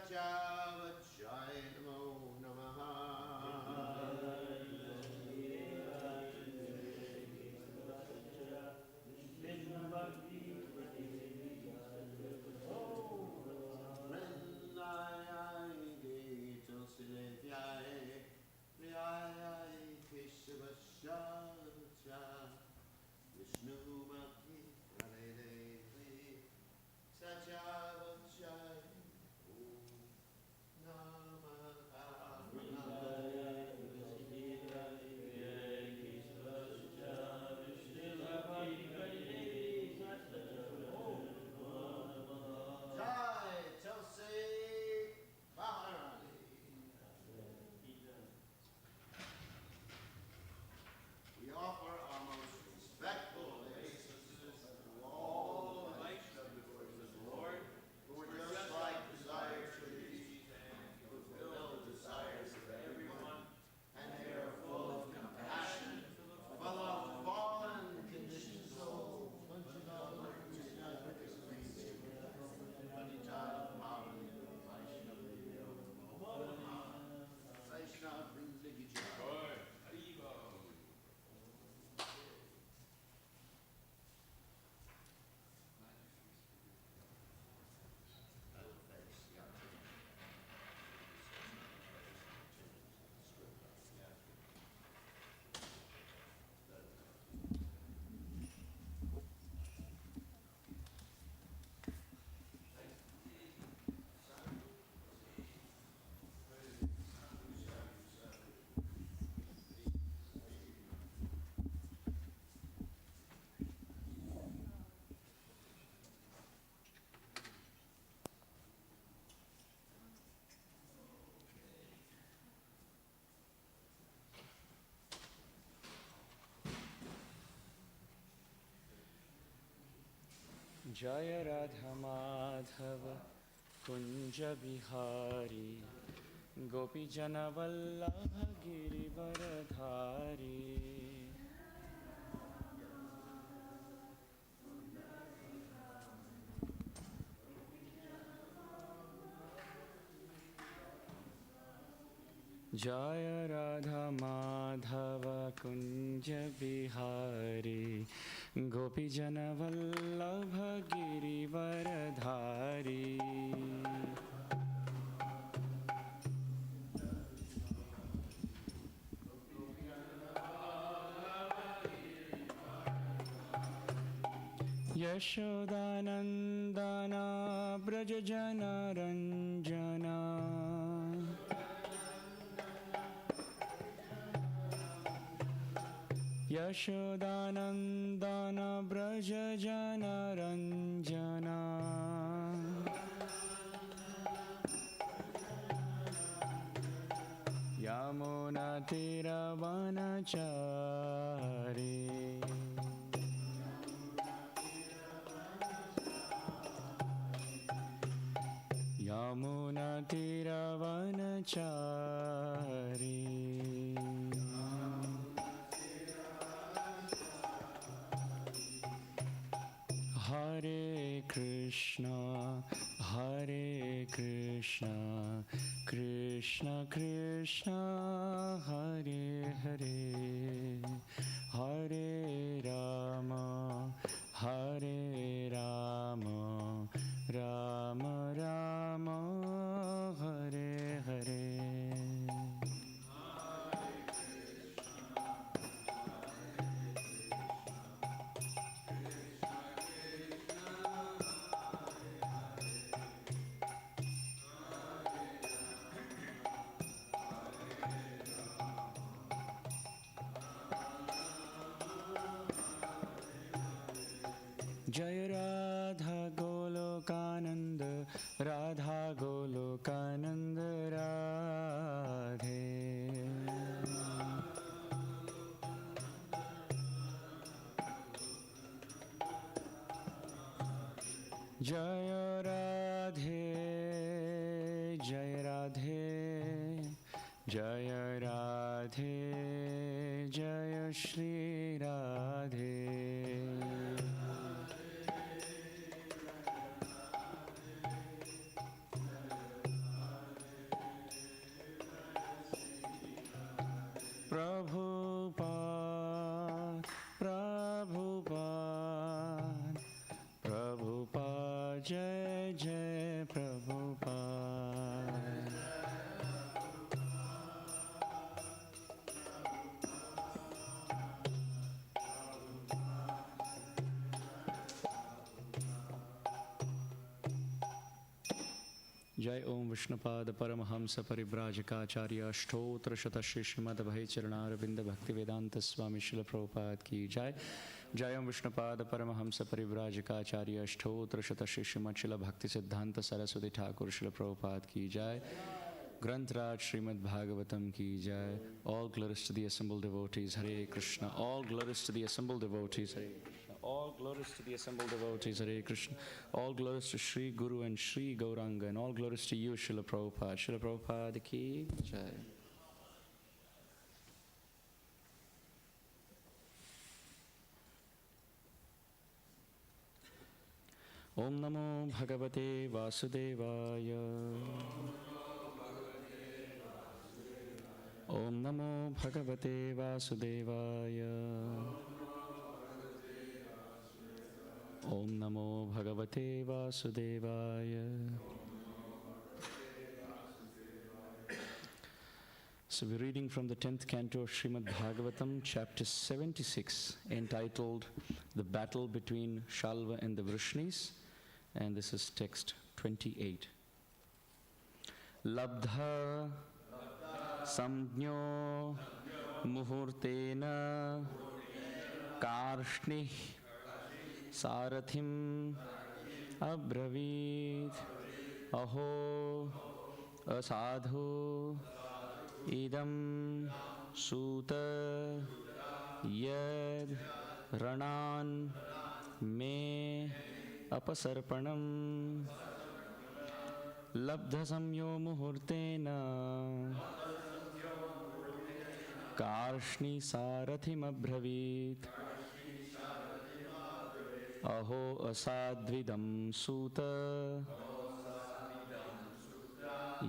Satyavachaya Namo Namaha. Vishnu Bhakti Pradede Satyavachaya Jai Chelsea Maharani. We offer our most respectful obeisances to all the Vaishnava devotees of the Lord, who are just like desire trees and fulfill the desires of everyone, and they are full of compassion, full of fallen conditioned souls. Vaishnava brings the joy. Jaya Radha Madhava Kunja Bihari Gopi Jana Vallabha Girivaradhari Jaya Radha Madhava Kunja Bihari Gopi Jana Vallabha Girivaradhari Yashodanandana Braja Jana Ranjana Yashodanandana Braja Jana Ranjana Yamuna Tiravanachari Yamuna Tiravanachari Hare Krishna, Hare Krishna, Krishna Krishna, Hare Hare, Hare Rama, Hare Rama, Rama Rama, Hare Hare. Jai Radha Golokananda, Radha Golokananda Radhe. Jai Radhe, Jai Radhe, Jai Radhe, Jai Shri Radhe. Jai Om Vishnupad Paramahamsa Parivrajakaacharya Ashtotra Shatashi Srimad Abhay Charanaravindra Bhaktivedanta Swami Srila Prabhupada Ki Jai. Jai Om Vishnupad Paramahamsa Parivrajakaacharya Ashtotra Shatashi Srimad Srila Bhakti Siddhanta Saraswati Thakur Srila Prabhupada Ki Jai. Granth-Raj Srimad Bhagavatam Ki Jai. All glories to the assembled devotees, Hare Krishna. All glories to the assembled devotees, Hare Krishna. All glories to the assembled devotees, Hare Krishna. All glories to Sri Guru and Sri Gauranga, and all glories to you, Srila Prabhupada. Srila Prabhupada Ki Jai. Om Namo Bhagavate Vasudevaya. Om Namo Bhagavate Vasudevaya. Om Namo Bhagavate Vasudevaya. So we're reading from the 10th canto of Srimad Bhagavatam, chapter 76, entitled The Battle Between Shalva and the Vrishnis, and this is text 28. Labdha samjno muhurtena karshnih Sarathim abravit aho asadhu idam suta yad ranan me apasarpanam labdha samyo muhurtena karshni sarathim abravit aho asadvidam suta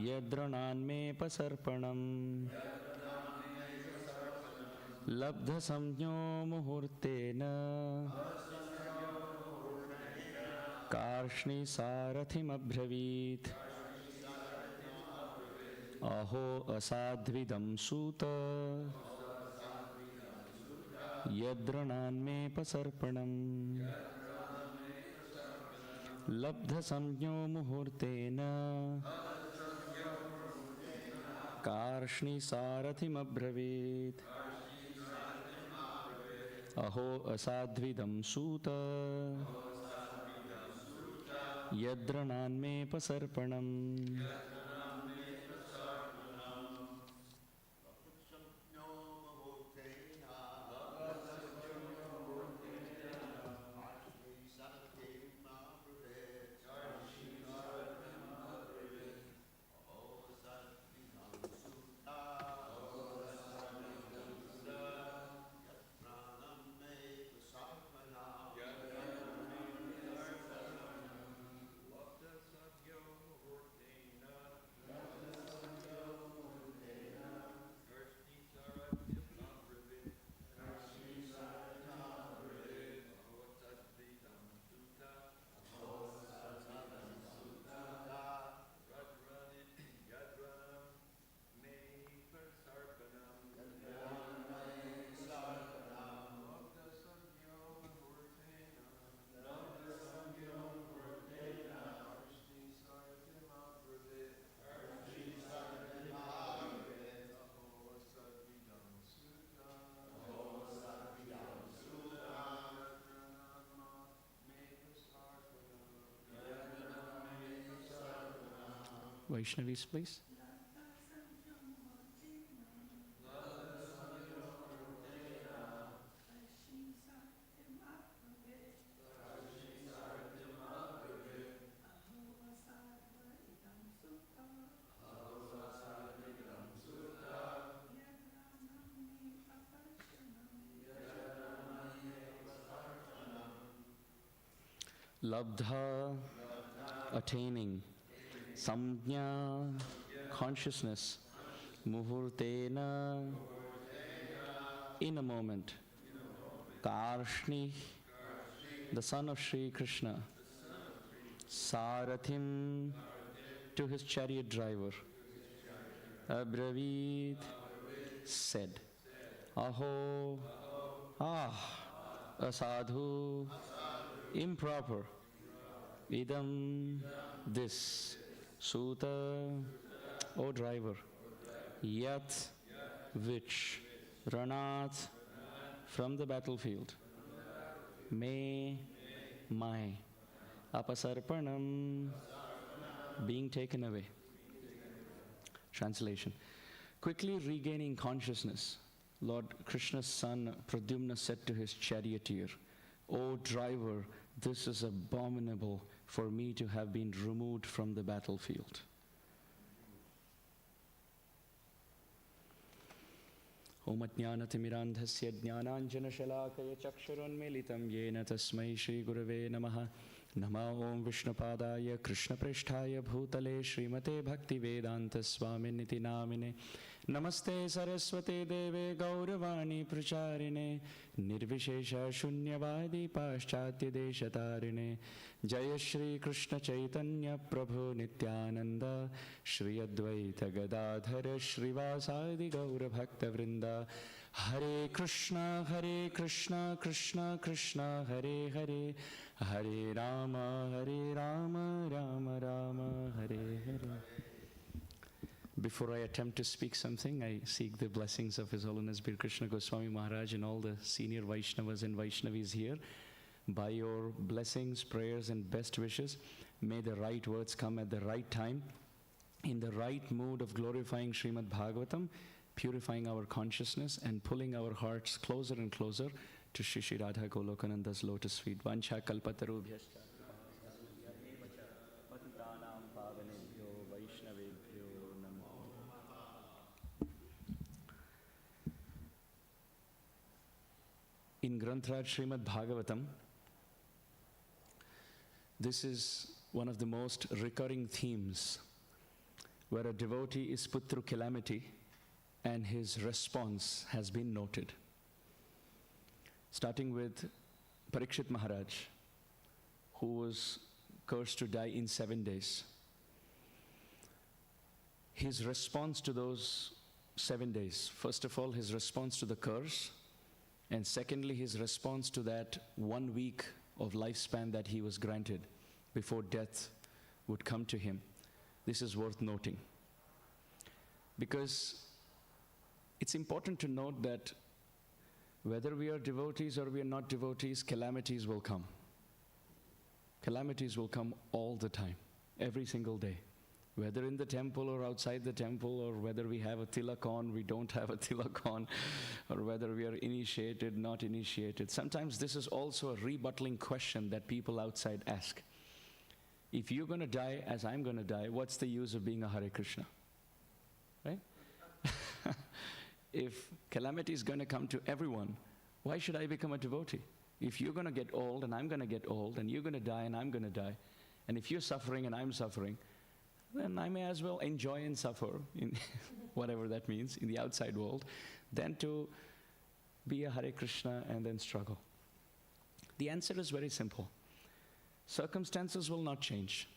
yadranan me pasarpanam labdha samjno muhurtena karshni sarathim abravit aho asadvidam suta yadranan me pasarpanam labdha samjno muhurtena karshni sarathim abravit aho asadvidam suta yadranan me pasarpanam. Vaishnavis, please. Labdha, attaining. Samjna, consciousness. Muhurtena, in a moment. Karshni, the son of Sri Krishna. Sarathim, to his chariot driver. Abravit, said. Aho, asadhu, improper. Idam, this. Suta, O driver, Yat, which, Ranat, from the battlefield, may, my, Apasarpanam, being taken away. Translation. Quickly regaining consciousness, Lord Krishna's son Pradyumna said to his charioteer, O driver, this is abominable for me to have been removed from the battlefield. Om Ajnanatimirandhasya Jnananjanashalakaya Chakshuranmilitam Yena Tasmai Shri Gurave Namaha Nama Om Vishnupadaya Krishna Prishtaya Bhutale Srimate Bhakti Vedanta Swaminiti Namine Namaste Saraswate Deve Gauravani Pracharine Nirvishesha Shunyavadi Paschatya Deshatarine Jaya Shri Krishna Chaitanya Prabhu Nityananda Shri Advaita Gadadhara Shrivasadi Gaura Bhakta Vrinda Hare Krishna Krishna Krishna Hare Hare Hare Rama Rama Rama Hare Hare. Before I attempt to speak something, I seek the blessings of His Holiness Bir Krishna Goswami Maharaj and all the senior Vaishnavas and Vaishnavis here. By your blessings, prayers and best wishes, may the right words come at the right time, in the right mood of glorifying Srimad Bhagavatam, purifying our consciousness and pulling our hearts closer and closer to Shri Shri Radha Golokananda's lotus feet. Vancha kalpatarubhyascha patitanam pavanebhyo vaishnavebhyo namo. In Granth Raj Srimad Bhagavatam, this is one of the most recurring themes where a devotee is put through calamity and his response has been noted. Starting with Parikshit Maharaj, who was cursed to die in 7 days. His response to those 7 days, first of all, his response to the curse, and secondly, his response to that 1 week of lifespan that he was granted before death would come to him. This is worth noting. Because it's important to note that whether we are devotees or we are not devotees, calamities will come. Calamities will come all the time, every single day. Whether in the temple or outside the temple, or whether we have a tilak on, we don't have a tilak on, or whether we are initiated, not initiated. Sometimes this is also a rebuttaling question that people outside ask. If you're going to die as I'm going to die, what's the use of being a Hare Krishna? Right? If calamity is going to come to everyone, why should I become a devotee? If you're going to get old and I'm going to get old, and you're going to die and I'm going to die, and if you're suffering and I'm suffering, then I may as well enjoy and suffer in whatever that means in the outside world, than to be a Hare Krishna and then struggle. The answer is very simple. Circumstances will not change,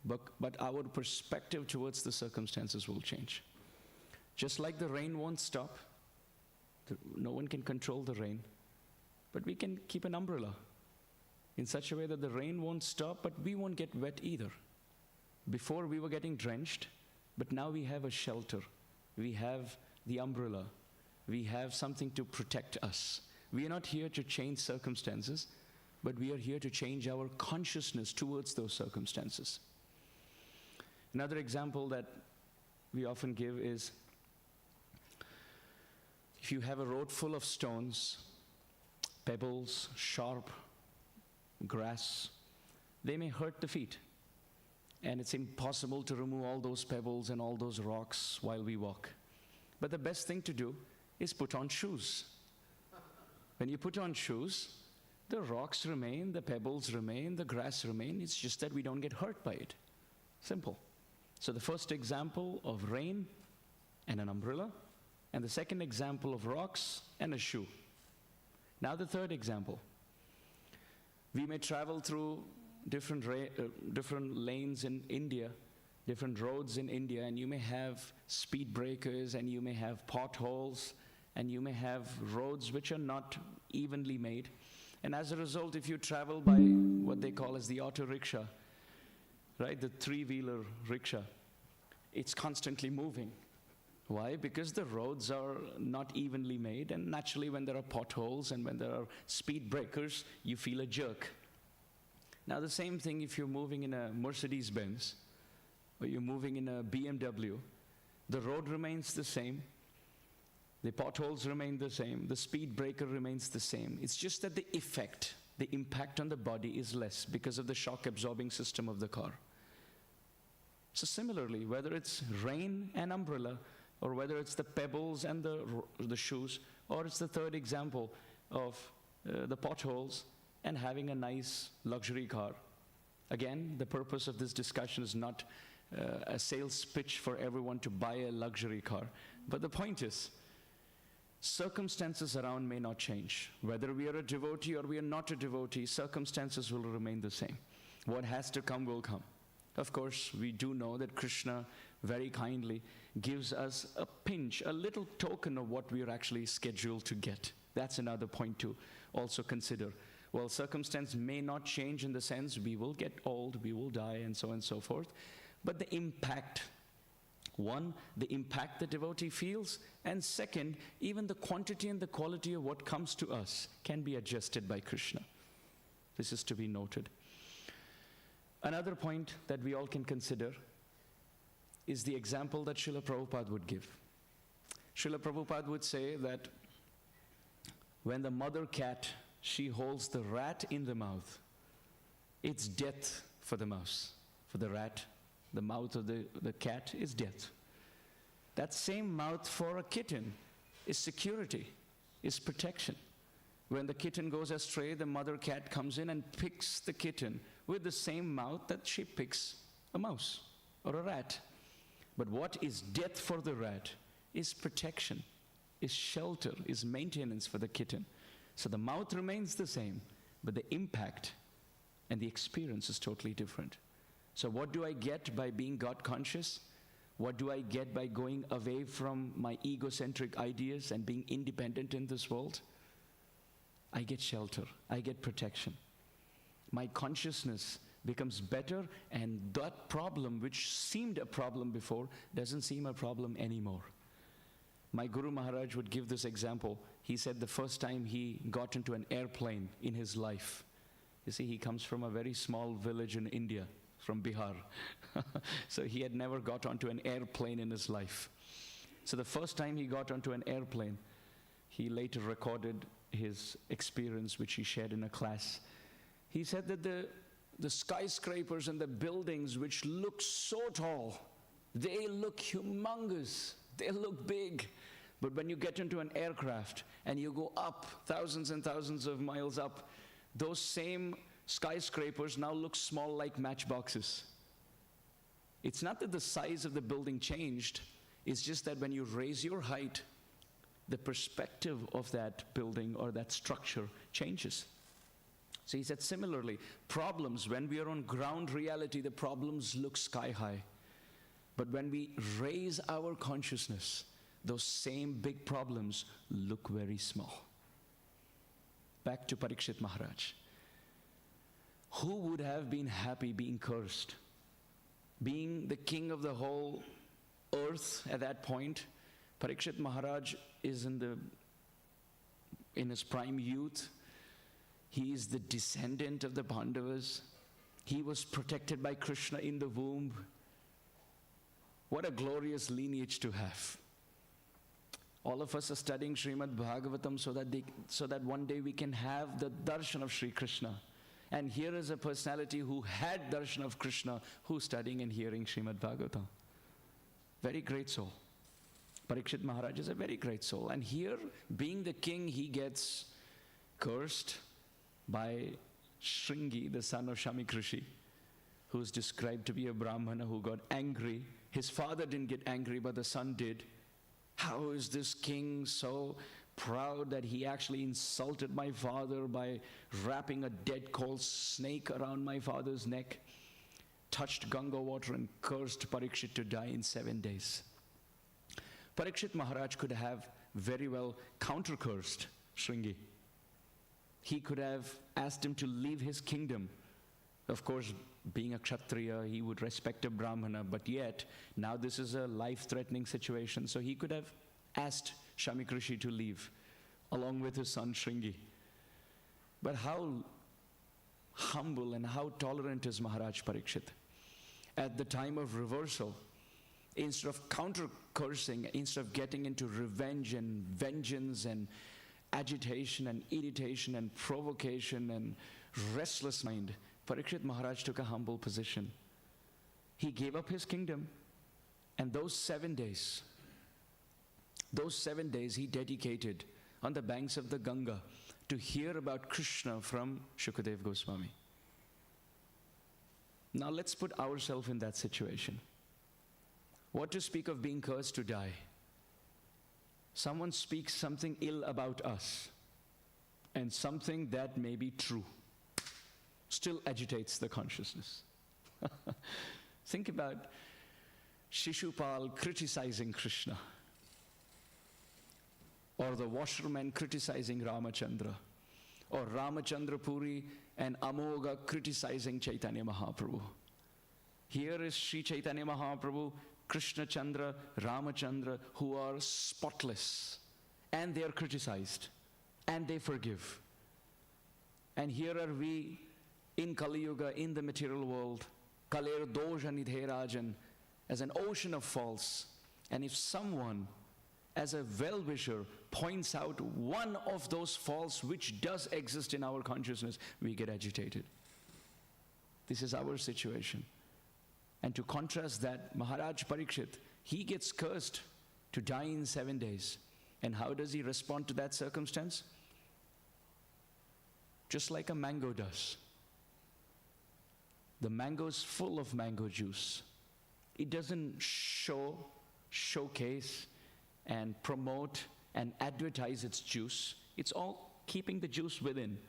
but our perspective towards the circumstances will change. Just like the rain won't stop, no one can control the rain, but we can keep an umbrella in such a way that the rain won't stop, but we won't get wet either. Before we were getting drenched, but now we have a shelter. We have the umbrella. We have something to protect us. We are not here to change circumstances, but we are here to change our consciousness towards those circumstances. Another example that we often give is, if you have a road full of stones, pebbles, sharp grass, they may hurt the feet. And it's impossible to remove all those pebbles and all those rocks while we walk. But the best thing to do is put on shoes. When you put on shoes, the rocks remain, the pebbles remain, the grass remain. It's just that we don't get hurt by it. Simple. So the first example of rain and an umbrella, and the second example of rocks and a shoe. Now the third example. We may travel through different lanes in India, different roads in India, and you may have speed breakers, and you may have potholes, and you may have roads which are not evenly made. And as a result, if you travel by what they call as the auto rickshaw, right? The three-wheeler rickshaw. It's constantly moving. Why? Because the roads are not evenly made, and naturally when there are potholes and when there are speed breakers, you feel a jerk. Now the same thing if you're moving in a Mercedes-Benz or you're moving in a BMW, the road remains the same, the potholes remain the same, the speed breaker remains the same. It's just that the effect, the impact on the body is less because of the shock absorbing system of the car. So similarly, whether it's rain and umbrella, or whether it's the pebbles and the shoes, or it's the third example of the potholes and having a nice luxury car. Again, the purpose of this discussion is not a sales pitch for everyone to buy a luxury car. But the point is, circumstances around may not change. Whether we are a devotee or we are not a devotee, circumstances will remain the same. What has to come will come. Of course, we do know that Krishna very kindly gives us a pinch, a little token of what we are actually scheduled to get. That's another point to also consider. Well, circumstance may not change in the sense we will get old, we will die, and so on and so forth. But the impact, one, the impact the devotee feels, and second, even the quantity and the quality of what comes to us can be adjusted by Krishna. This is to be noted. Another point that we all can consider is the example that Srila Prabhupada would give. Srila Prabhupada would say that when the mother cat, she holds the rat in the mouth, it's death for the mouse. For the rat, the mouth of the cat is death. That same mouth for a kitten is security, is protection. When the kitten goes astray, the mother cat comes in and picks the kitten with the same mouth that she picks a mouse or a rat. But what is death for the rat is protection, is shelter, is maintenance for the kitten. So the mouth remains the same, but the impact and the experience is totally different. So what do I get by being God conscious? What do I get by going away from my egocentric ideas and being independent in this world? I get shelter, I get protection. My consciousness becomes better, and that problem which seemed a problem before doesn't seem a problem anymore. My Guru Maharaj would give this example. He said the first time he got into an airplane in his life, you see, he comes from a very small village in India, from Bihar. So he had never got onto an airplane in his life. So the first time he got onto an airplane, he later recorded his experience, which he shared in a class. He said that the skyscrapers and the buildings which look so tall, they look humongous, they look big. But when you get into an aircraft and you go up thousands and thousands of miles up, those same skyscrapers now look small like matchboxes. It's not that the size of the building changed, it's just that when you raise your height, the perspective of that building or that structure changes. So he said similarly, problems, when we are on ground reality, the problems look sky high. But when we raise our consciousness, those same big problems look very small. Back to Parikshit Maharaj. Who would have been happy being cursed? Being the king of the whole earth at that point, Parikshit Maharaj is in his prime youth. He is the descendant of the Pandavas. He was protected by Krishna in the womb. What a glorious lineage to have. All of us are studying Srimad Bhagavatam so that one day we can have the darshan of Sri Krishna. And here is a personality who had darshan of Krishna, who's studying and hearing Srimad Bhagavatam. Very great soul. Parikshit Maharaj is a very great soul. And here, being the king, he gets cursed by Shringi, the son of Shamik Rishi, who's described to be a Brahmana who got angry. His father didn't get angry, but the son did. How is this king so proud that he actually insulted my father by wrapping a dead cold snake around my father's neck, touched Ganga water and cursed Parikshit to die in 7 days. Parikshit Maharaj could have very well counter-cursed Shringi. He could have asked him to leave his kingdom. Of course, being a Kshatriya, he would respect a Brahmana, but yet, now this is a life-threatening situation, so he could have asked Shamik Rishi to leave, along with his son Shringi. But how humble and how tolerant is Maharaj Parikshit. At the time of reversal, instead of counter-cursing, instead of getting into revenge and vengeance and agitation and irritation and provocation and restless mind, Parikshit Maharaj took a humble position. He gave up his kingdom, and those 7 days he dedicated on the banks of the Ganga to hear about Krishna from Shukadev Goswami. Now let's put ourselves in that situation. What to speak of being cursed to die? Someone speaks something ill about us, and something that may be true still agitates the consciousness. Think about Shishupal criticizing Krishna, or the washerman criticizing Ramachandra, or Ramachandra Puri and Amoga criticizing Chaitanya Mahaprabhu. Here is Sri Chaitanya Mahaprabhu, Krishna Chandra, Ramachandra, who are spotless, and they are criticized, and they forgive. And here are we in Kali Yuga, in the material world, Kaler Dosha Nidherajan, as an ocean of faults. And if someone, as a well-wisher, points out one of those faults which does exist in our consciousness, we get agitated. This is our situation. And to contrast that, Maharaj Parikshit, he gets cursed to die in 7 days. And how does he respond to that circumstance? Just like a mango does. The mango is full of mango juice. It doesn't showcase and promote and advertise its juice. It's all keeping the juice within.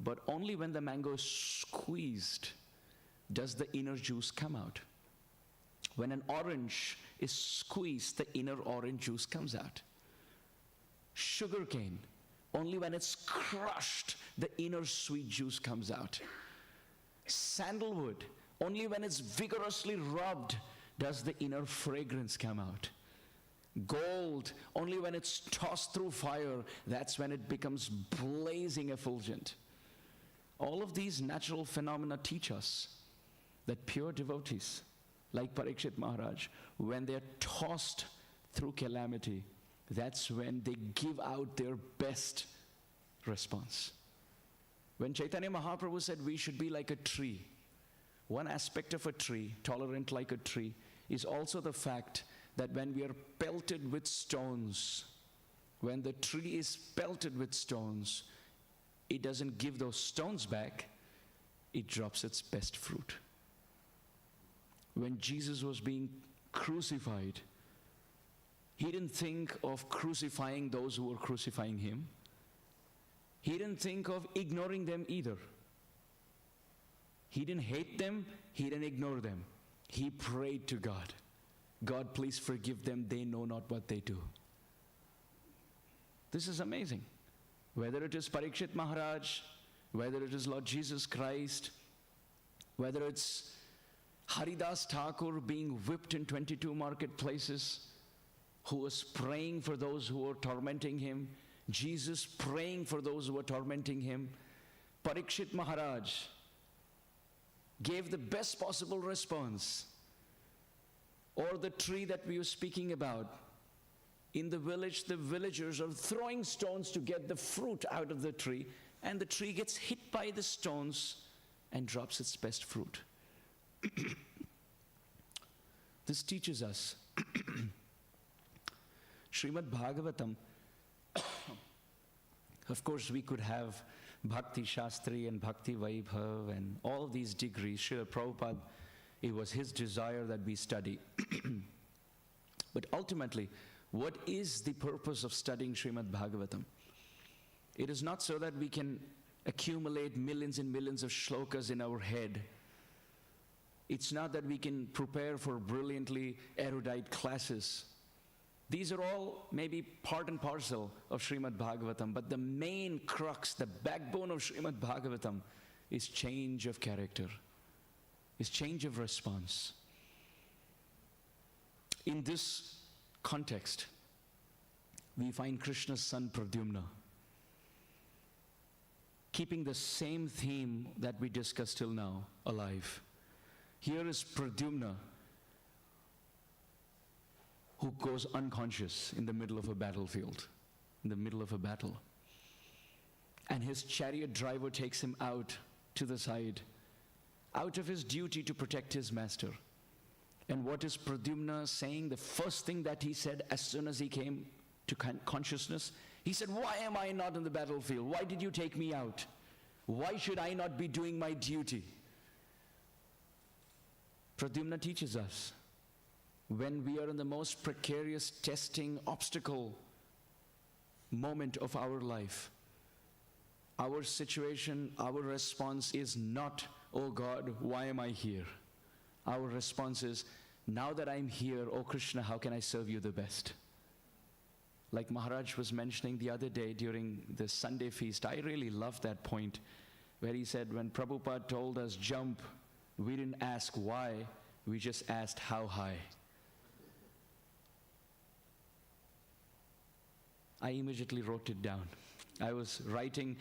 But only when the mango is squeezed does the inner juice come out. When an orange is squeezed, the inner orange juice comes out. Sugarcane, only when it's crushed, the inner sweet juice comes out. Sandalwood, only when it's vigorously rubbed does the inner fragrance come out. Gold, only when it's tossed through fire, that's when it becomes blazing effulgent. All of these natural phenomena teach us that pure devotees, like Parikshit Maharaj, when they're tossed through calamity, that's when they give out their best response. When Chaitanya Mahaprabhu said we should be like a tree, one aspect of a tree, tolerant like a tree, is also the fact that when we are pelted with stones, when the tree is pelted with stones, it doesn't give those stones back, it drops its best fruit. When Jesus was being crucified, he didn't think of crucifying those who were crucifying him. He didn't think of ignoring them either. He didn't hate them, he didn't ignore them. He prayed to God, God, please forgive them, they know not what they do. This is amazing. Whether it is Parikshit Maharaj, whether it is Lord Jesus Christ, whether it's Haridas Thakur being whipped in 22 marketplaces, who was praying for those who were tormenting him, Jesus praying for those who were tormenting him, Parikshit Maharaj gave the best possible response. Or the tree that we were speaking about. In the village, the villagers are throwing stones to get the fruit out of the tree, and the tree gets hit by the stones and drops its best fruit. This teaches us. Srimad Bhagavatam, of course we could have Bhakti Shastri and Bhakti Vaibhav and all these degrees. Srila Prabhupada, it was his desire that we study. But ultimately, what is the purpose of studying Srimad Bhagavatam? It is not so that we can accumulate millions and millions of shlokas in our head. It's not that we can prepare for brilliantly erudite classes. These are all maybe part and parcel of Srimad Bhagavatam, but the main crux, the backbone of Srimad Bhagavatam is change of character. is change of response. In this context, we find Krishna's son Pradyumna keeping the same theme that we discussed till now alive. Here is Pradyumna who goes unconscious in the middle of a battlefield, in the middle of a battle. And his chariot driver takes him out to the side, out of his duty to protect his master. And what is Pradyumna saying? The first thing that he said as soon as he came to consciousness, he said, "Why am I not on the battlefield? Why did you take me out? Why should I not be doing my duty?" Pradyumna teaches us, when we are in the most precarious, testing, obstacle moment of our life, our situation, our response is not, "Oh God, why am I here?" Our response is, "Now that I'm here, oh Krishna, how can I serve you the best?" Like Maharaj was mentioning the other day during the Sunday feast, I really love that point where he said, when Prabhupada told us jump, we didn't ask why, we just asked how high. I immediately wrote it down. I was writing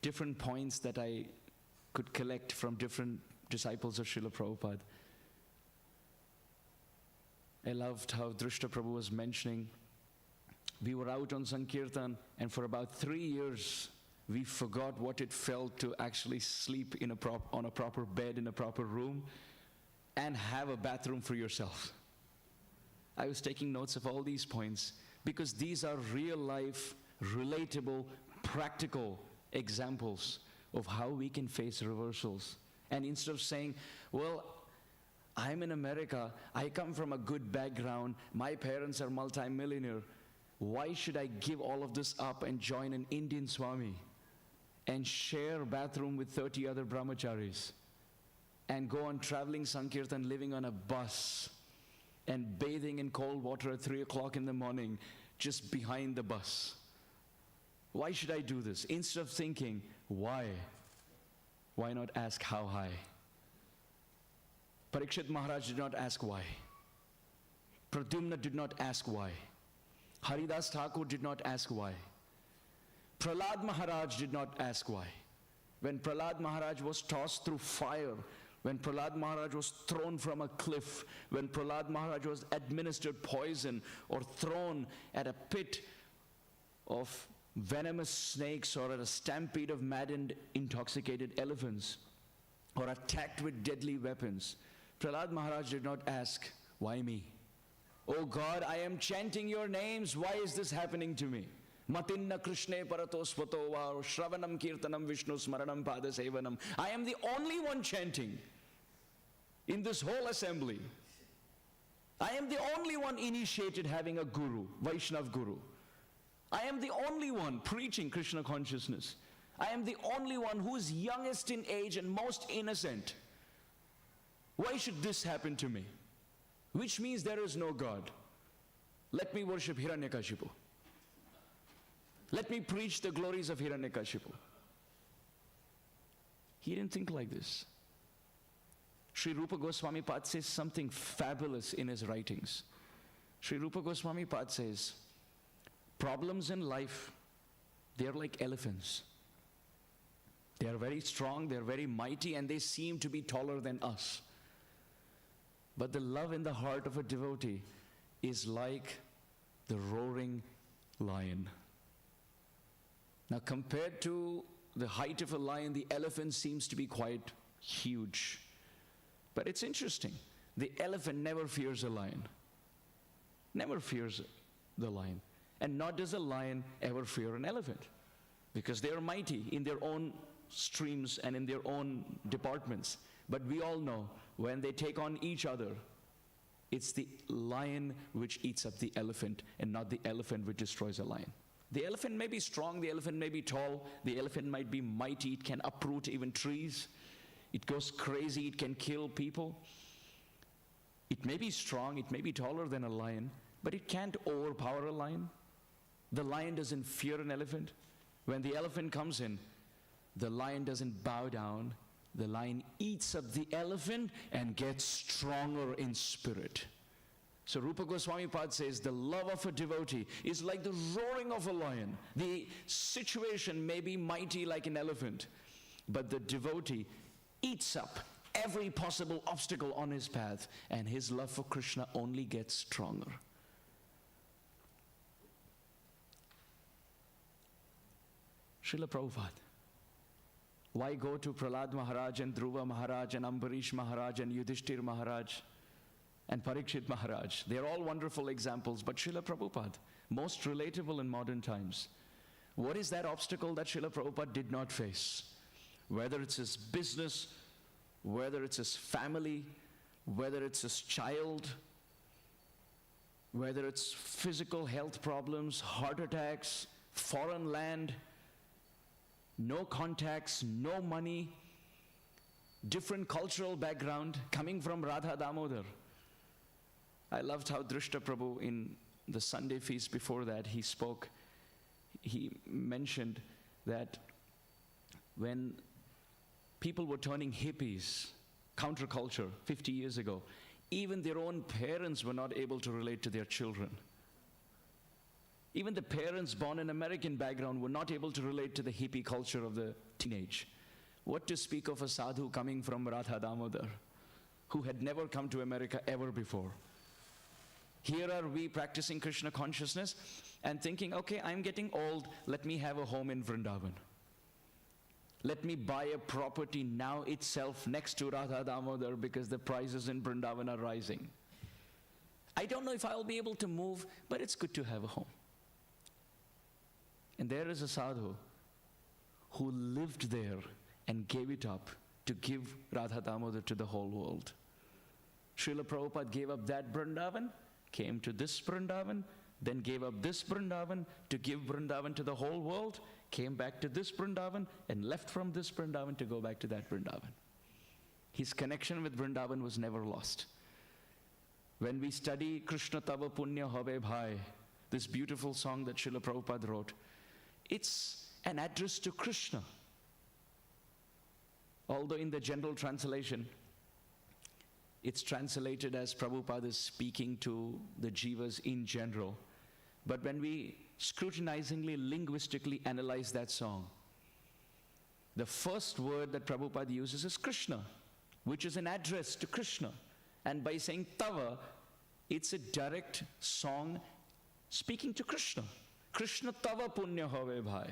different points that I could collect from different disciples of Srila Prabhupada. I loved how Drishta Prabhu was mentioning, we were out on Sankirtan, and for about 3 years, we forgot what it felt to actually sleep in on a proper bed in a proper room and have a bathroom for yourself. I was taking notes of all these points because these are real life, relatable, practical examples of how we can face reversals. And instead of saying, well, I'm in America, I come from a good background, my parents are multi-millionaire, why should I give all of this up and join an Indian Swami and share a bathroom with 30 other brahmacharis and go on traveling Sankirtan, living on a bus and bathing in cold water at 3 o'clock in the morning just behind the bus? Why should I do this? Instead of thinking, why not ask how high? Parikshit Maharaj did not ask why. Pradyumna did not ask why. Haridas Thakur did not ask why. Prahlad Maharaj did not ask why. When Prahlad Maharaj was tossed through fire, when Prahlad Maharaj was thrown from a cliff, when Prahlad Maharaj was administered poison or thrown at a pit of venomous snakes or at a stampede of maddened, intoxicated elephants or attacked with deadly weapons, Prahlad Maharaj did not ask, why me? Oh God, I am chanting your names. Why is this happening to me? Matinna Krishne Parato Svato Va Shravanam Kirtanam Vishnu Smaranam Pada Sevanam. I am the only one chanting in this whole assembly. I am the only one initiated having a guru, Vaishnav guru. I am the only one preaching Krishna consciousness. I am the only one who is youngest in age and most innocent. Why should this happen to me? Which means there is no God. Let me worship Hiranyakashipu. Let me preach the glories of Hiranyakashipu. He didn't think like this. Sri Rupa Goswami Pad says something fabulous in his writings. Sri Rupa Goswami Pad says, problems in life, they are like elephants. They are very strong, they are very mighty, and they seem to be taller than us. But the love in the heart of a devotee is like the roaring lion. Now, compared to the height of a lion, the elephant seems to be quite huge. But it's interesting. The elephant never fears a lion. Never fears the lion. And nor does a lion ever fear an elephant. Because they are mighty in their own streams and in their own departments. But we all know, when they take on each other, it's the lion which eats up the elephant and not the elephant which destroys a lion. The elephant may be strong, the elephant may be tall, the elephant might be mighty, it can uproot even trees, it goes crazy, it can kill people. It may be strong, it may be taller than a lion, but it can't overpower a lion. The lion doesn't fear an elephant. When the elephant comes in, the lion doesn't bow down, the lion eats up the elephant and gets stronger in spirit. So Rupa Goswami Pad says the love of a devotee is like the roaring of a lion. The situation may be mighty like an elephant, but the devotee eats up every possible obstacle on his path, and his love for Krishna only gets stronger. Srila Prabhupada. Why go to Prahlad Maharaj and Dhruva Maharaj and Ambarish Maharaj and Yudhishthir Maharaj and Parikshit Maharaj? They're all wonderful examples, but Srila Prabhupada, most relatable in modern times. What is that obstacle that Srila Prabhupada did not face? Whether it's his business, whether it's his family, whether it's his child, whether it's physical health problems, heart attacks, foreign land, no contacts, no money, different cultural background, coming from Radha Damodar. I loved how Drishta Prabhu in the Sunday feast before that, he mentioned that when people were turning hippies, counterculture, 50 years ago, even their own parents were not able to relate to their children. Even the parents born in American background were not able to relate to the hippie culture of the teenage. What to speak of a sadhu coming from Radha Damodar, who had never come to America ever before. Here are we practicing Krishna consciousness and thinking, okay, I'm getting old, let me have a home in Vrindavan. Let me buy a property now itself next to Radha Damodar because the prices in Vrindavan are rising. I don't know if I'll be able to move, but it's good to have a home. And there is a sadhu who lived there and gave it up to give Radha Damodar to the whole world. Srila Prabhupada gave up that Vrindavan, came to this Vrindavan, then gave up this Vrindavan to give Vrindavan to the whole world, came back to this Vrindavan and left from this Vrindavan to go back to that Vrindavan. His connection with Vrindavan was never lost. When we study Krishna Tava Punya Habe Bhai, this beautiful song that Srila Prabhupada wrote, it's an address to Krishna. Although in the general translation, it's translated as Prabhupada is speaking to the jivas in general. But when we scrutinizingly, linguistically analyze that song, the first word that Prabhupada uses is Krishna, which is an address to Krishna. And by saying Tava, it's a direct song speaking to Krishna. Krishna Tava Punya Have Bhai.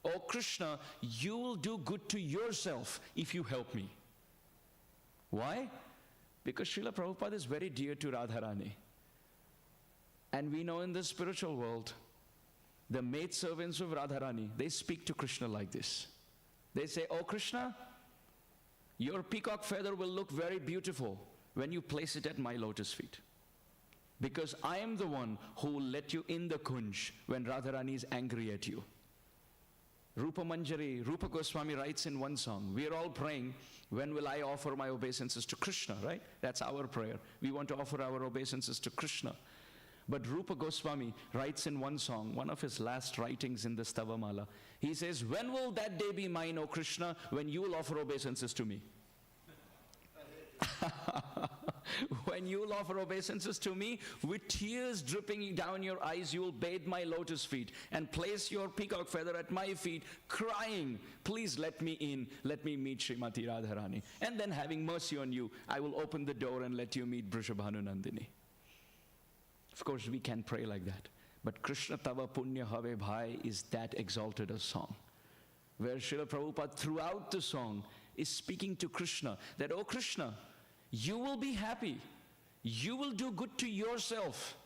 Oh Krishna, you will do good to yourself if you help me. Why? Because Srila Prabhupada is very dear to Radharani. And we know in the spiritual world, the maidservants of Radharani, they speak to Krishna like this. They say, oh Krishna, your peacock feather will look very beautiful when you place it at my lotus feet. Because I am the one who will let you in the kunj when Radharani is angry at you. Rupa Manjari, Rupa Goswami writes in one song, we are all praying, when will I offer my obeisances to Krishna, right? That's our prayer. We want to offer our obeisances to Krishna. But Rupa Goswami writes in one song, one of his last writings in the Stavamala, he says, when will that day be mine, O Krishna, when you will offer obeisances to me? When you will offer obeisances to me, with tears dripping down your eyes, you will bathe my lotus feet and place your peacock feather at my feet, crying, please let me in, let me meet Srimati Radharani. And then having mercy on you, I will open the door and let you meet Vrishabhanu Nandini. Of course, we can pray like that. But Krishna Tava Punya Have Bhai is that exalted a song, where Srila Prabhupada throughout the song is speaking to Krishna, that, oh Krishna, you will be happy. You will do good to yourself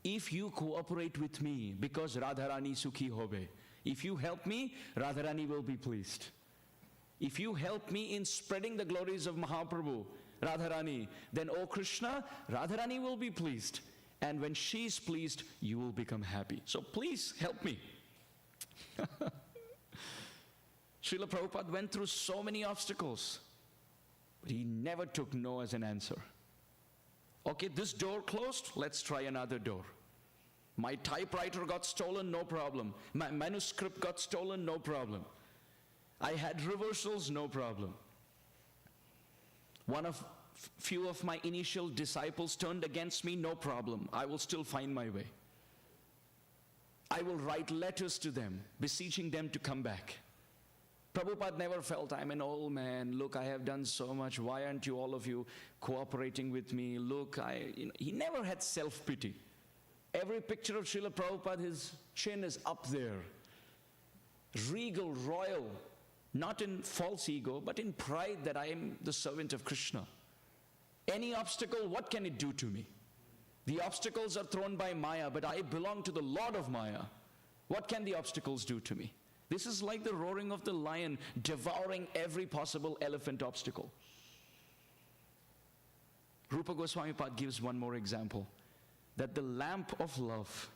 if you cooperate with me, because Radharani Sukhi Hobe. If you help me, Radharani will be pleased. If you help me in spreading the glories of Mahaprabhu, Radharani, then, oh Krishna, Radharani will be pleased. And when she is pleased, you will become happy. So please help me. Srila Prabhupada went through so many obstacles, but he never took no as an answer. Okay, this door closed, let's try another door. My typewriter got stolen, no problem. My manuscript got stolen, no problem. I had reversals, no problem. Few of my initial disciples turned against me, no problem. I will still find my way. I will write letters to them, beseeching them to come back. Prabhupada never felt, I'm an old man. Look, I have done so much. Why aren't you, all of you, cooperating with me? Look, he never had self-pity. Every picture of Srila Prabhupada, his chin is up there. Regal, royal, not in false ego, but in pride that I am the servant of Krishna. Any obstacle, what can it do to me? The obstacles are thrown by Maya, but I belong to the Lord of Maya. What can the obstacles do to me? This is like the roaring of the lion, devouring every possible elephant obstacle. Rupa Goswami Pad gives one more example, that the lamp of love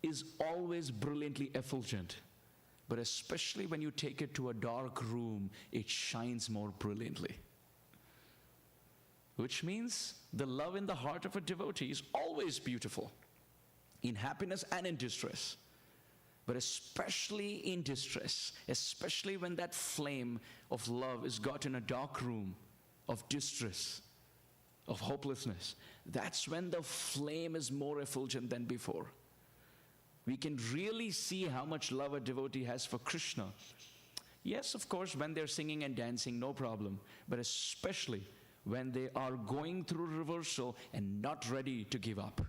is always brilliantly effulgent, but especially when you take it to a dark room, it shines more brilliantly. Which means the love in the heart of a devotee is always beautiful, in happiness and in distress. But especially in distress, especially when that flame of love is got in a dark room of distress, of hopelessness, that's when the flame is more effulgent than before. We can really see how much love a devotee has for Krishna. Yes, of course, when they're singing and dancing, no problem. But especially when they are going through reversal and not ready to give up.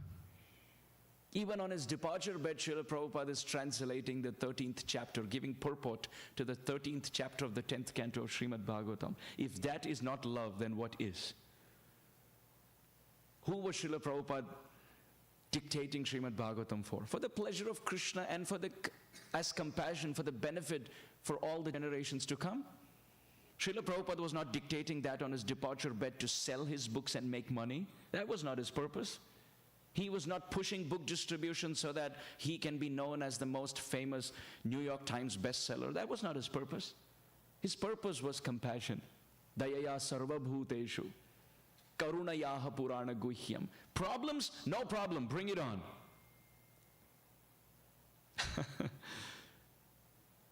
Even on his departure bed, Srila Prabhupada is translating the 13th chapter, giving purport to the 13th chapter of the 10th canto of Srimad Bhagavatam. If that is not love, then what is? Who was Srila Prabhupada dictating Srimad Bhagavatam for? For the pleasure of Krishna and as compassion, for the benefit for all the generations to come? Srila Prabhupada was not dictating that on his departure bed to sell his books and make money. That was not his purpose. He was not pushing book distribution so that he can be known as the most famous New York Times bestseller. That was not his purpose. His purpose was compassion. Dayaya sarva bhuteshu. Karunayaha purana guhyam. Problems? No problem. Bring it on.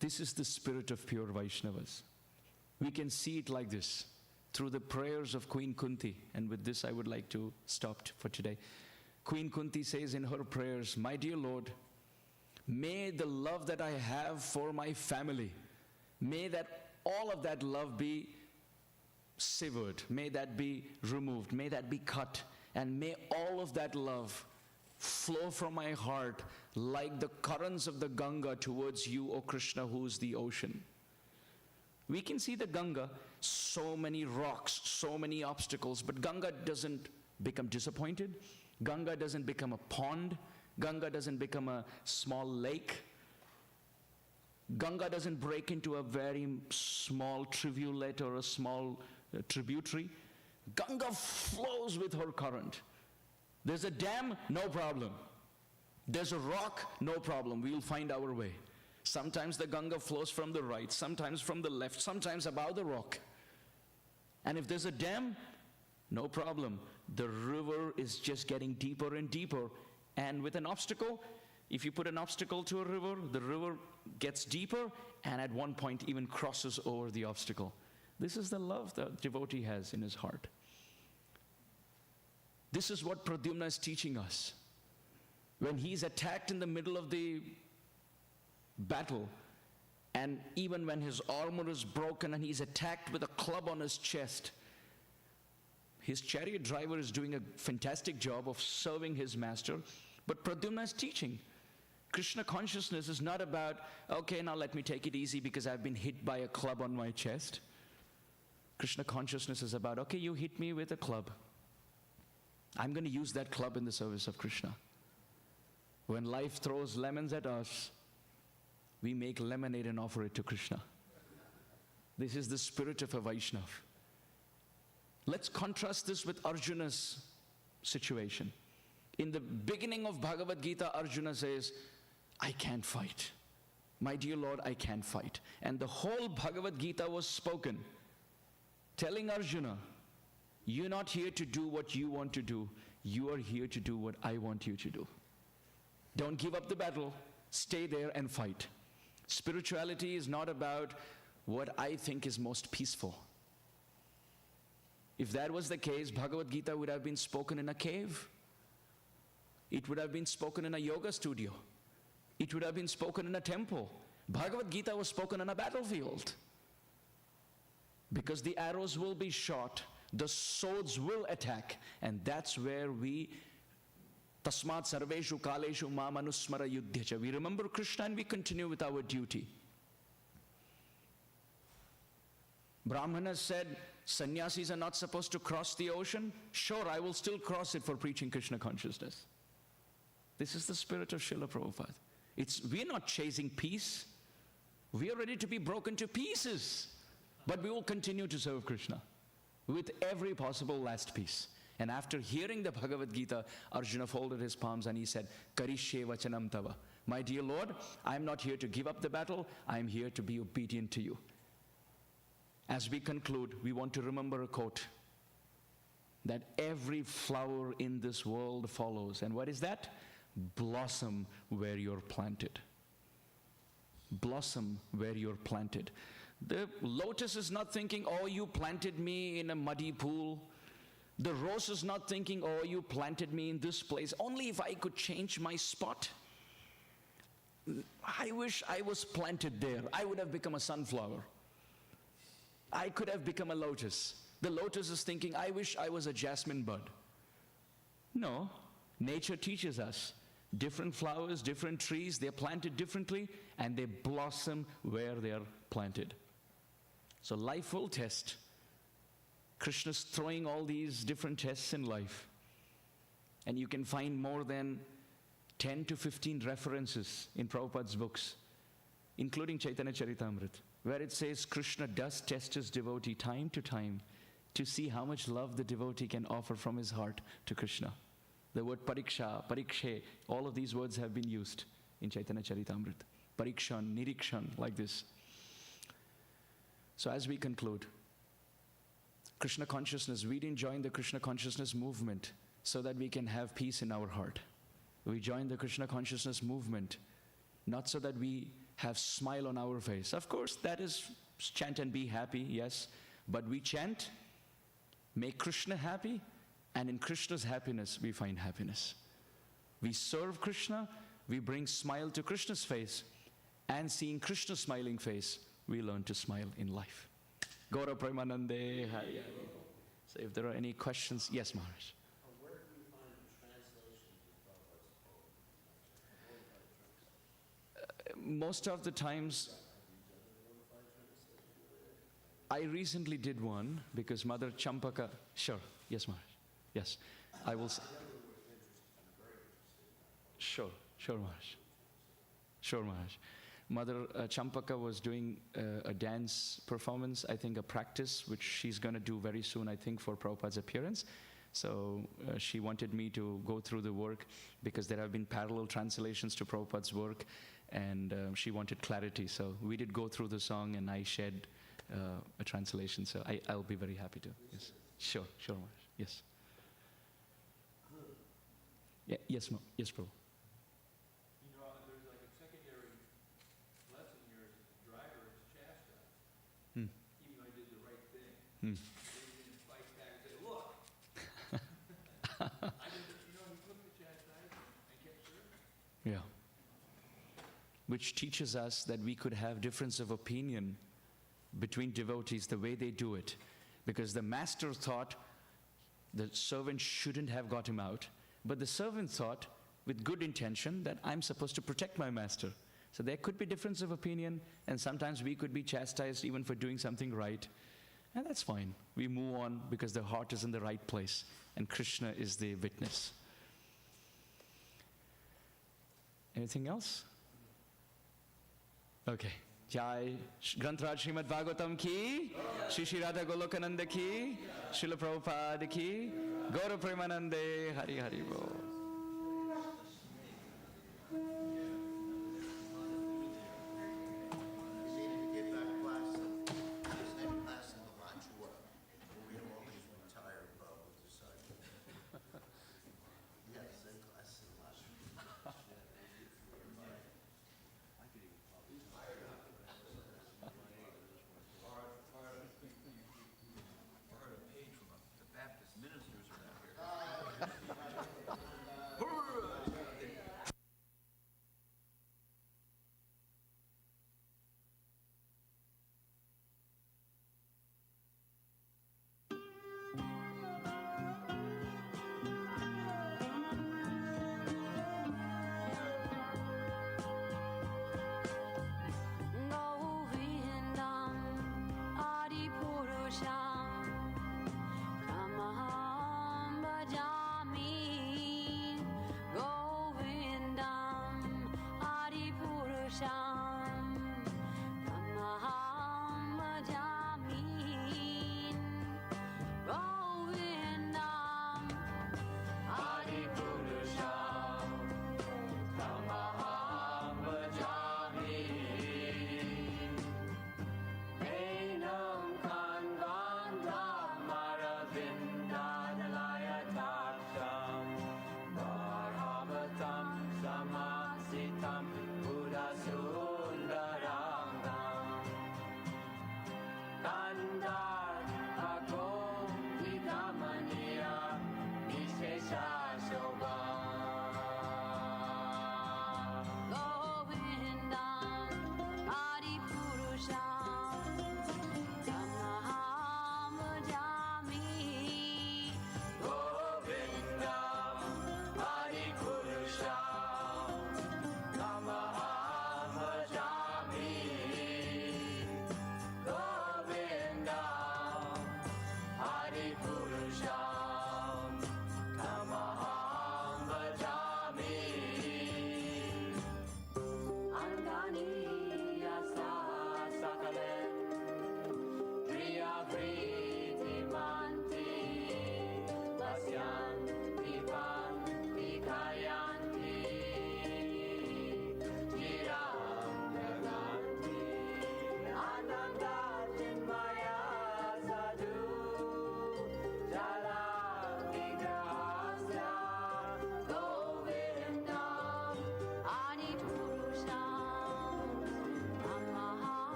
This is the spirit of pure Vaishnavas. We can see it like this through the prayers of Queen Kunti. And with this I would like to stop for today. Queen Kunti says in her prayers, my dear Lord, may the love that I have for my family, may that all of that love be severed, may that be removed, may that be cut, and may all of that love flow from my heart like the currents of the Ganga towards you, O Krishna, who is the ocean. We can see the Ganga, so many rocks, so many obstacles, but Ganga doesn't become disappointed. Ganga doesn't become a pond. Ganga doesn't become a small lake. Ganga doesn't break into a very small trivulet or a small tributary. Ganga flows with her current. There's a dam, no problem. There's a rock, no problem. We'll find our way. Sometimes the Ganga flows from the right, sometimes from the left, sometimes above the rock. And if there's a dam, no problem. The river is just getting deeper and deeper. And with an obstacle, if you put an obstacle to a river, the river gets deeper and at one point even crosses over the obstacle. This is the love the devotee has in his heart. This is what Pradyumna is teaching us. When he's attacked in the middle of the battle, and even when his armor is broken and he's attacked with a club on his chest, his chariot driver is doing a fantastic job of serving his master, but Pradyumna is teaching. Krishna consciousness is not about, okay, now let me take it easy because I've been hit by a club on my chest. Krishna consciousness is about, okay, you hit me with a club. I'm going to use that club in the service of Krishna. When life throws lemons at us, we make lemonade and offer it to Krishna. This is the spirit of a Vaishnava. Let's contrast this with Arjuna's situation. In the beginning of Bhagavad Gita, Arjuna says, I can't fight. My dear Lord, I can't fight. And the whole Bhagavad Gita was spoken, telling Arjuna, you're not here to do what you want to do. You are here to do what I want you to do. Don't give up the battle. Stay there and fight. Spirituality is not about what I think is most peaceful. If that was the case, Bhagavad Gita would have been spoken in a cave. It would have been spoken in a yoga studio. It would have been spoken in a temple. Bhagavad Gita was spoken on a battlefield. Because the arrows will be shot, the swords will attack, and that's where we Tasmat sarveshu kaleshu ma manusmara yuddhyacha. We remember Krishna and we continue with our duty. Brahmanas said, sannyasis are not supposed to cross the ocean. Sure, I will still cross it for preaching Krishna consciousness. This is the spirit of Srila Prabhupada. We're not chasing peace. We are ready to be broken to pieces. But we will continue to serve Krishna with every possible last piece. And after hearing the Bhagavad Gita, Arjuna folded his palms and he said, Karishye vachanam tava. My dear Lord, I am not here to give up the battle. I am here to be obedient to you. As we conclude, we want to remember a quote that every flower in this world follows. And what is that? Blossom where you're planted. Blossom where you're planted. The lotus is not thinking, oh, you planted me in a muddy pool. The rose is not thinking, oh, you planted me in this place. Only if I could change my spot. I wish I was planted there. I would have become a sunflower. I could have become a lotus. The lotus is thinking, I wish I was a jasmine bud. No, nature teaches us. Different flowers, different trees, they're planted differently and they blossom where they are planted. So life will test. Krishna's throwing all these different tests in life. And you can find more than 10 to 15 references in Prabhupada's books, including Chaitanya Charitamrita, where it says Krishna does test his devotee time to time to see how much love the devotee can offer from his heart to Krishna. The word pariksha, parikshe, all of these words have been used in Chaitanya Charitamrita. Parikshan, nirikshan, like this. So as we conclude, Krishna consciousness, we didn't join the Krishna consciousness movement so that we can have peace in our heart. We joined the Krishna consciousness movement not so that we have smile on our face. Of course, that is chant and be happy, yes. But we chant, make Krishna happy, and in Krishna's happiness, we find happiness. We serve Krishna, we bring smile to Krishna's face, and seeing Krishna's smiling face, we learn to smile in life. Gaura Premanande Hari Hari. So if there are any questions, yes, Maharaj. Where do we find translations of Prabhupada's poems? Most of the times, I recently did one because Mother Champaka, sure, yes, Maharaj, yes, I will say. Sure, Maharaj. Sure, Maharaj. Mother Champaka was doing a dance performance, I think a practice, which she's going to do very soon, I think, for Prabhupada's appearance. So she wanted me to go through the work because there have been parallel translations to Prabhupada's work, and she wanted clarity. So we did go through the song, and I shared a translation. So I'll be very happy to. Yes, sure, Maharaj. Yes. Yeah, yes, Prabhu. They didn't fight back and say, look. I didn't, he took the chastisement and kept serving. Yeah. Which teaches us that we could have difference of opinion between devotees, the way they do it. Because the master thought the servant shouldn't have got him out, but the servant thought, with good intention, that I'm supposed to protect my master. So there could be difference of opinion, and sometimes we could be chastised even for doing something right. And that's fine. We move on because the heart is in the right place and Krishna is the witness. Anything else? Okay. Jai Grantraj Srimad Bhagavatam ki, Shri Radha Golokananda ki, Srila Prabhupada ki, Gaura Premanande Hari Hari Bo.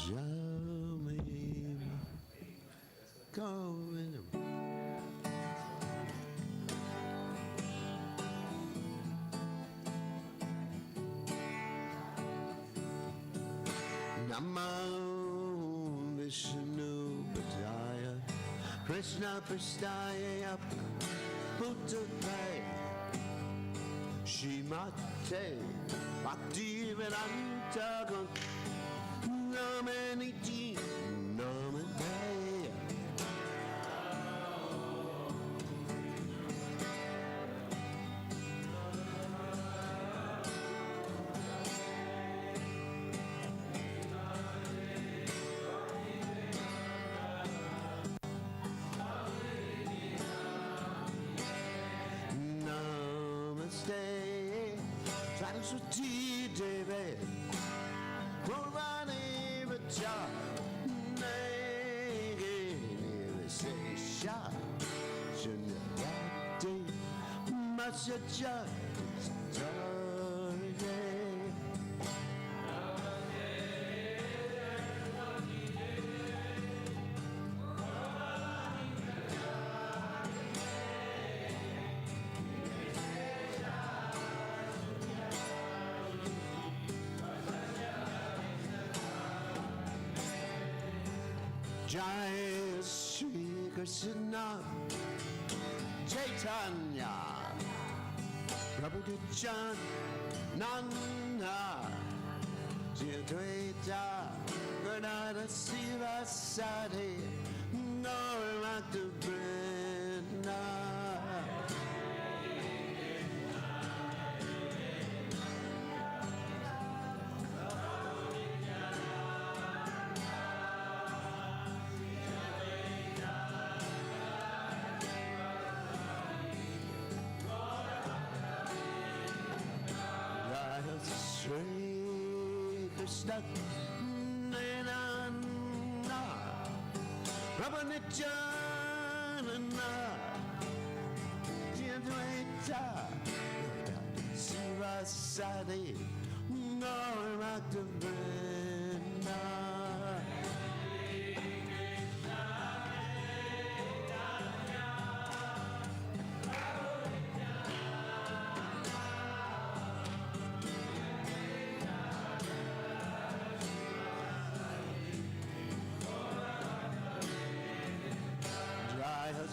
Jamie, going. Namo Vishnu Padaya Krishna Prasthaya Bhutale Shrimate Bhaktivedanta Namaniti Namadaya Saraswati Devi Purvani Vacha Negi Visesha Shunyavati Masacha Jai Shri Krishna Chaitanya Prabhu Nanda Jadwaita Gurnada Siva Sati Gaurmakta Vrinda Shri Krishna Nana Ramanityananda Jadwaita Siva Sati Gaurmakta Vrinda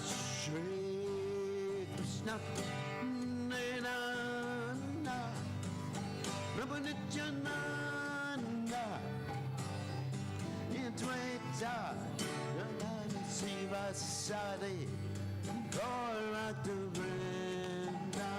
Shri Krishna Nana Ramanityananda Yadwaita Siva Sati Gaurmakta Vrinda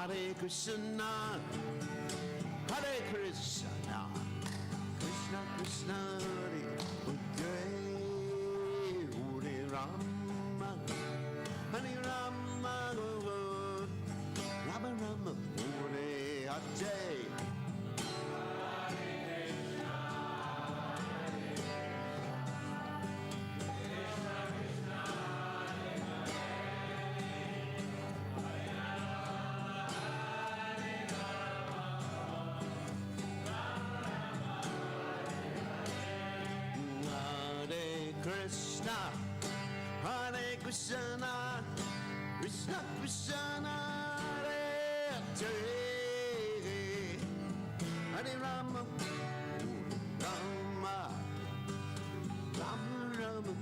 Hare Krishna, Hare Krishna, Krishna Krishna, Hare Hare Rama, Hare Rama, Rama Rama, Hare Hare. Krishna, Hare Krishna, Krishna Krishna, Hare Hare, Hare Rama, Rama, Rama Rama,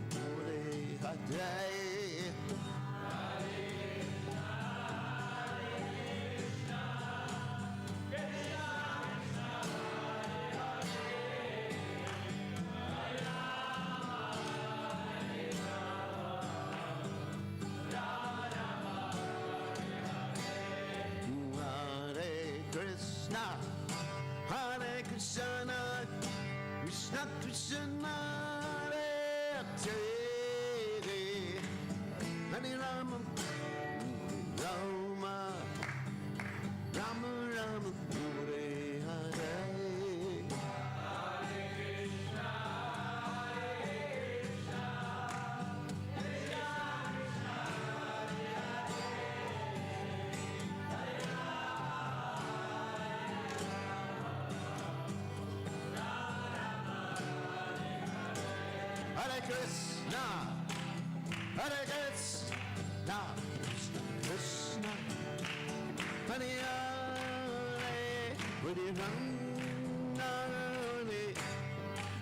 Hare Hare. Hare Krishna, Krishna Krishna, Hare Hare, Krishna, Hare Krishna, Krishna, Hare Hare, Hare Rama,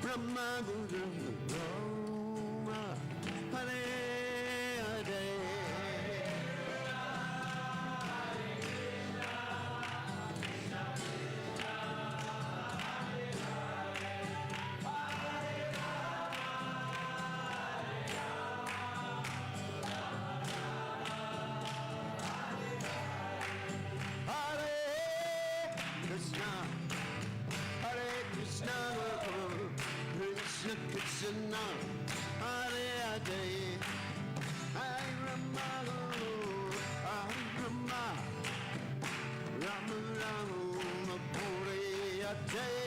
Rama Guru Rama, Hare Hare. Krishna, Hare Hare, Hare Rama, Hare Rama, Rama Rama, Hare Hare.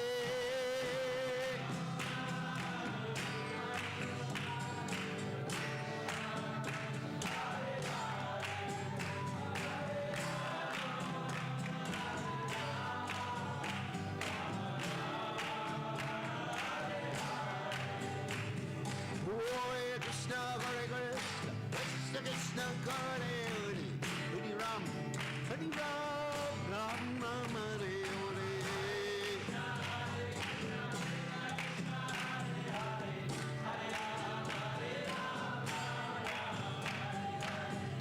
Krishna, Hare Hare, Hare Ram, Hare Ram, Ram Ram, Hare Hare.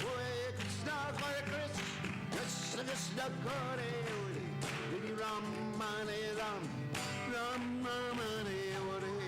Hare Krishna, Hare Krishna, Krishna Krishna, Hare Hare, Hare Ram, Hare Ram, Ram Ram, Hare Hare.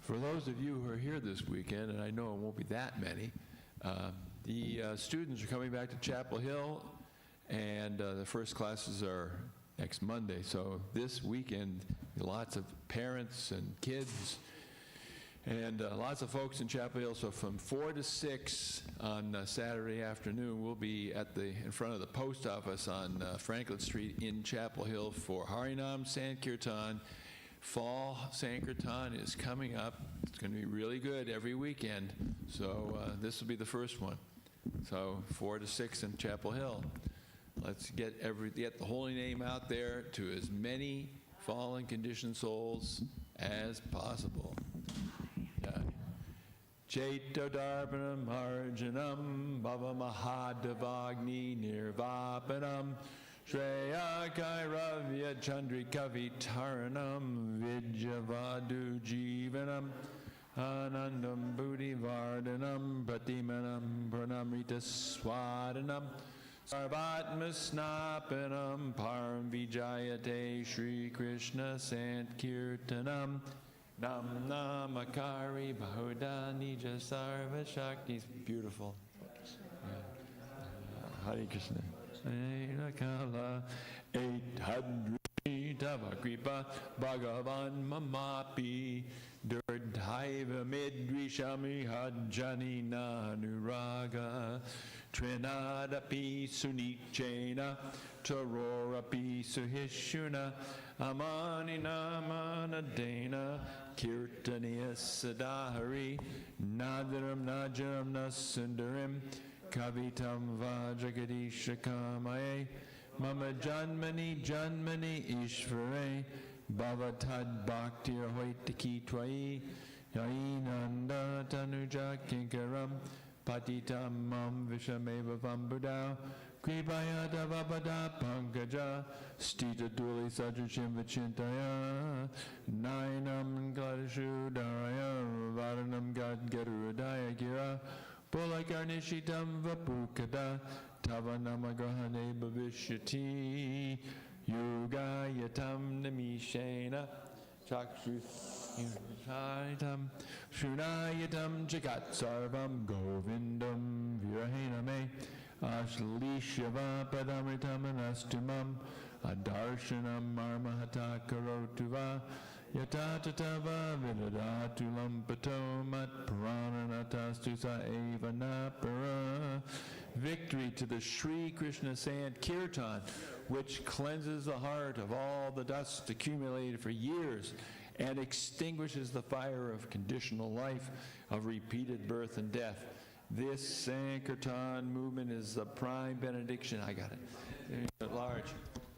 For those of you who are here this weekend, and I know it won't be that many, the students are coming back to Chapel Hill, and the first classes are next Monday. So this weekend, lots of parents and kids and lots of folks in Chapel Hill. So from 4 to 6 on Saturday afternoon, we'll be in front of the post office on Franklin Street in Chapel Hill for Harinam Sankirtan. Fall Sankirtan is coming up. It's going to be really good every weekend. So this will be the first one. So 4 to 6 in Chapel Hill. Let's get the holy name out there to as many fallen conditioned souls as possible. Chaito Darpanam Arjanam Bhava Mahadavagni Nirvapanam Shreya Kairavya Chandrikavi Taranam Vidyavadu Jivanam Anandam Buddhi Vardhanam Pratimanam Pranamrita Swadanam Sarvatmasnapanam Param Vijayate Shri Krishna Sankirtanam Nam Namakari Bahuda Nija Sarva Shakti. Beautiful. Hare Krishna. Kala 800 Tavakripa Bhagavan Mamapi Durdhaiva Midrishami Hajjani Nanuraga Trinadapi Sunichena Tarorapi Suhishuna Amani Namanadena Kirtaniya Sadahari Nadaram Najaram Nasundarim Kavitam Vajagadisha Kamaye Mama Janmani Janmani Ishvare Bhavatad Bhakti Ahoitaki Twai Yainanda Tanuja Kinkaram Patitam Mam Vishameva Vambudao Kripaya Davabada Pankaja Stita Duli Sajuchim Vichintaya Nainam Gladashu Daraya Varanam Gad Garudaya Gira Pulakarnishitam Vapukada Tavanamagrahane Bhavishyati Yugayatam Namishena Chakshusaitam Shunayatam Jagat Sarvam Govindam Virahename Ashlishava Padamritam Anastumam Adarshanam Marmahata Karotuva Yatatatava Vidadatulam Patomat Prananatastusa Eva Napara. Victory to the Sri Krishna Sankirtan, which cleanses the heart of all the dust accumulated for years and extinguishes the fire of conditional life, of repeated birth and death. This Sankirtan movement is the prime benediction. I got it. At large.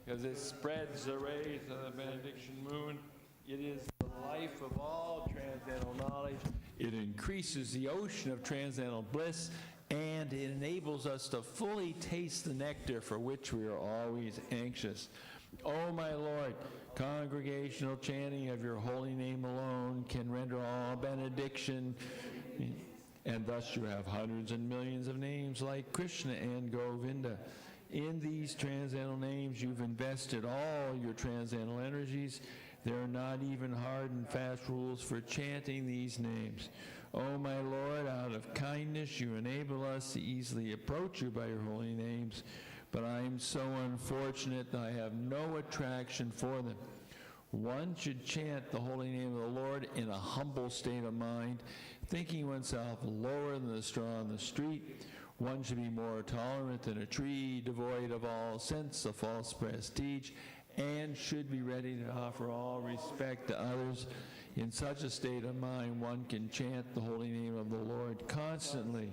Because it spreads the rays of the benediction moon. It is the life of all transcendental knowledge. It increases the ocean of transcendental bliss, and it enables us to fully taste the nectar for which we are always anxious. Oh, my Lord, congregational chanting of your holy name alone can render all benediction, and thus you have hundreds and millions of names like Krishna and Govinda. In these transcendental names, you've invested all your transcendental energies. There are not even hard and fast rules for chanting these names. Oh, my Lord, out of kindness, you enable us to easily approach you by your holy names, but I am so unfortunate that I have no attraction for them. One should chant the holy name of the Lord in a humble state of mind, thinking oneself lower than the straw on the street. One should be more tolerant than a tree, devoid of all sense of false prestige, and should be ready to offer all respect to others. In such a state of mind, one can chant the holy name of the Lord constantly.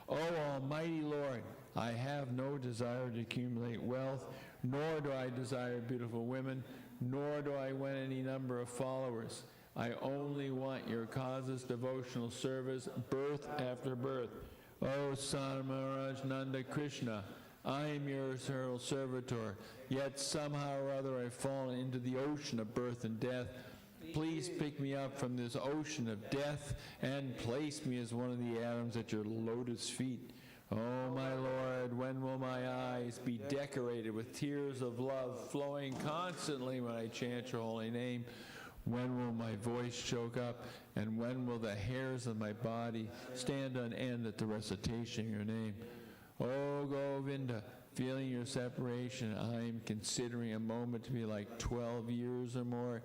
O Almighty Lord, I have no desire to accumulate wealth, nor do I desire beautiful women, nor do I want any number of followers. I only want your causeless devotional service, birth after birth. O Son of Maharaj Nanda Krishna, I am your eternal servitor, yet somehow or other I've fallen into the ocean of birth and death. Please pick me up from this ocean of death and place me as one of the atoms at your lotus feet. Oh, my Lord, when will my eyes be decorated with tears of love flowing constantly when I chant your holy name? When will my voice choke up, and when will the hairs of my body stand on end at the recitation of your name? Oh, Govinda, feeling your separation, I am considering a moment to be like 12 years or more.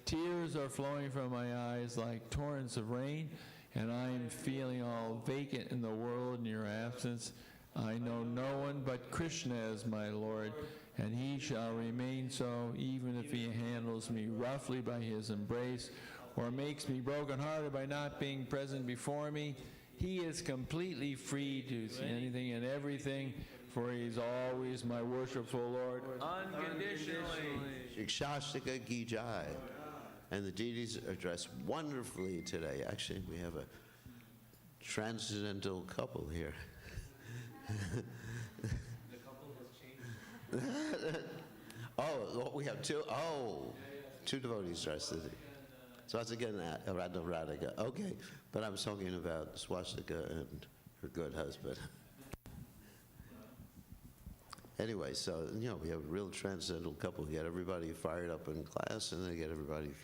Tears are flowing from my eyes like torrents of rain, and I am feeling all vacant in the world in your absence. I know no one but Krishna as my Lord, and he shall remain so even if he handles me roughly by his embrace, or makes me brokenhearted by not being present before me. He is completely free to see anything and everything, for He's always my worshipful Lord, unconditionally. Shikshashtika ki jai. And the deities are dressed wonderfully today. Actually, we have a transcendental couple here. The couple has changed. Oh, we have two. Oh, two devotees dressed as it. So that's again Radha. Okay, but I was talking about Swastika and her good husband. Anyway, so, we have a real transcendental couple. We get everybody fired up in class, and they get everybody fired